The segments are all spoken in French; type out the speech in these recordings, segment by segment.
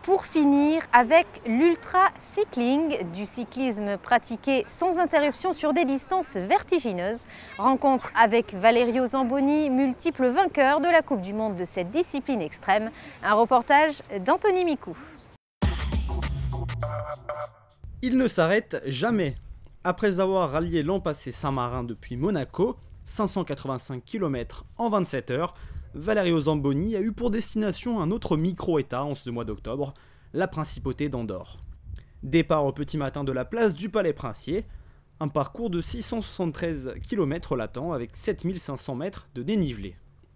pour finir avec l'ultra cycling, du cyclisme pratiqué sans interruption sur des distances vertigineuses. Rencontre avec Valerio Zamboni, multiple vainqueur de la Coupe du Monde de cette discipline extrême. Un reportage d'Anthony Micou. Il ne s'arrête jamais. Après avoir rallié l'an passé Saint-Marin depuis Monaco, 585 km en 27 heures, Valerio Zamboni a eu pour destination un autre micro-état en ce mois d'octobre, la principauté d'Andorre. Départ au petit matin de la place du Palais Princier, un parcours de 673 km l'attend avec 7500 mètres de dénivelé.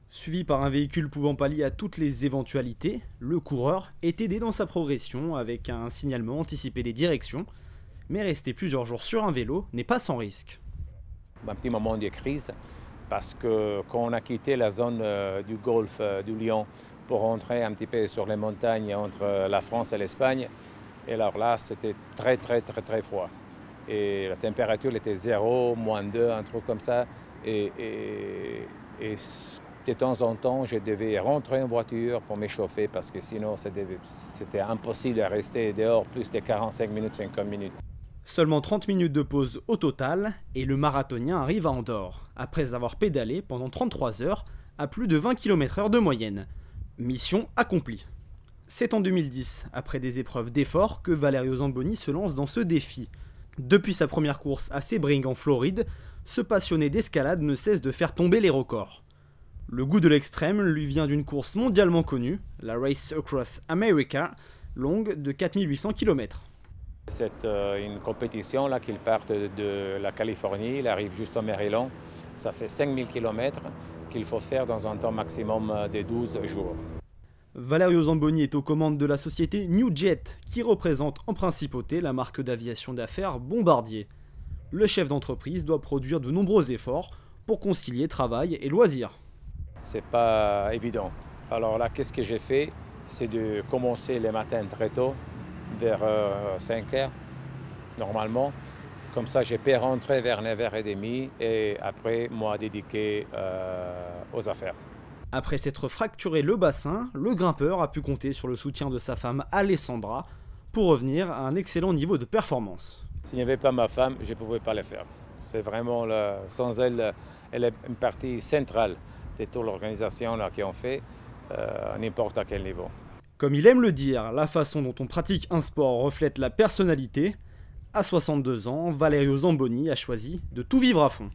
Suivi par un véhicule pouvant pallier à toutes les éventualités, le coureur est aidé dans sa progression avec un signalement anticipé des directions, mais rester plusieurs jours sur un vélo n'est pas sans risque. Un petit moment de crise, parce que quand on a quitté la zone du golfe du Lion pour rentrer un petit peu sur les montagnes entre la France et l'Espagne, et alors là c'était très froid. Et la température était 0, -2, un truc comme ça. Et de temps en temps, je devais rentrer en voiture pour m'échauffer parce que sinon c'était impossible de rester dehors plus de 45 minutes, 50 minutes. Seulement 30 minutes de pause au total et le marathonien arrive à Andorre, après avoir pédalé pendant 33 heures à plus de 20 km/h de moyenne. Mission accomplie. C'est en 2010, après des épreuves d'effort, que Valerio Zamboni se lance dans ce défi. Depuis sa première course à Sebring en Floride, ce passionné d'escalade ne cesse de faire tomber les records. Le goût de l'extrême lui vient d'une course mondialement connue, la Race Across America, longue de 4800 km. C'est une compétition là qu'il part de la Californie, il arrive juste au Maryland. Ça fait 5000 km qu'il faut faire dans un temps maximum de 12 jours. Valerio Zamboni est aux commandes de la société NewJet, qui représente en principauté la marque d'aviation d'affaires Bombardier. Le chef d'entreprise doit produire de nombreux efforts pour concilier travail et loisirs. C'est pas évident. Alors là, qu'est-ce que j'ai fait? C'est de commencer les matins très tôt, vers 5 heures, normalement. Comme ça, je peux rentrer vers 9h30 et après, moi, dédié aux affaires. Après s'être fracturé le bassin, le grimpeur a pu compter sur le soutien de sa femme Alessandra pour revenir à un excellent niveau de performance. S'il n'y avait pas ma femme, je ne pouvais pas le faire. C'est vraiment, sans elle, elle est une partie centrale de toute l'organisation qu'on fait, à n'importe quel niveau. Comme il aime le dire, la façon dont on pratique un sport reflète la personnalité. À 62 ans, Valerio Zamboni a choisi de tout vivre à fond.